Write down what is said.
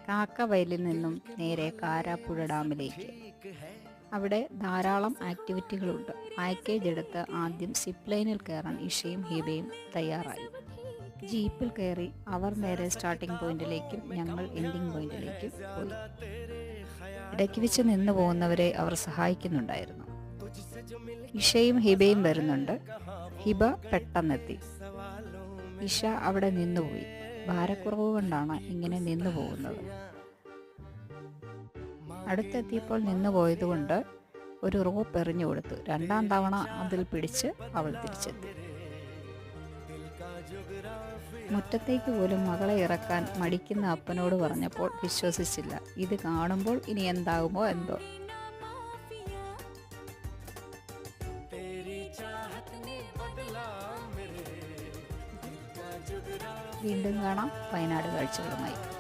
കാക്കവയലിൽ നിന്നും നേരെ കാരാപ്പുഴ ഡാമിലേക്ക്. അവിടെ ധാരാളം ആക്ടിവിറ്റികളുണ്ട്. പാക്കേജ് എടുത്ത് ആദ്യം സിപ്പ് ലൈനിൽ കയറാൻ ഇഷയും ഹിബയും തയ്യാറായി. ജീപ്പിൽ കയറി അവർ നേരെ സ്റ്റാർട്ടിംഗ് പോയിന്റിലേക്കും ഞങ്ങൾ എൻഡിങ് പോയിന്റിലേക്കും പോയി. ഇടയ്ക്ക് വെച്ച് നിന്നു പോകുന്നവരെ അവർ സഹായിക്കുന്നുണ്ടായിരുന്നു. ഇഷയും ഹിബയും വരുന്നുണ്ട്. ഹിബ പെട്ടെന്നെത്തി. ഇഷ അവിടെ നിന്നുപോയി. ഭാരക്കുറവ് കൊണ്ടാണ് ഇങ്ങനെ നിന്നു പോകുന്നത്. അടുത്തെത്തിയപ്പോൾ നിന്നു പോയതുകൊണ്ട് ഒരു റോപ്പ് എറിഞ്ഞു കൊടുത്തു. രണ്ടാം തവണ അതിൽ പിടിച്ച് അവൾ തിരിച്ചെത്തി. മുറ്റത്തേക്ക് പോലും മകളെ ഇറക്കാൻ മടിക്കുന്ന അപ്പനോട് പറഞ്ഞപ്പോൾ വിശ്വസിച്ചില്ല. ഇത് കാണുമ്പോൾ ഇനി എന്താകുമോ എന്തോ. വീണ്ടും കാണാം വയനാട് കാഴ്ചകളുമായി.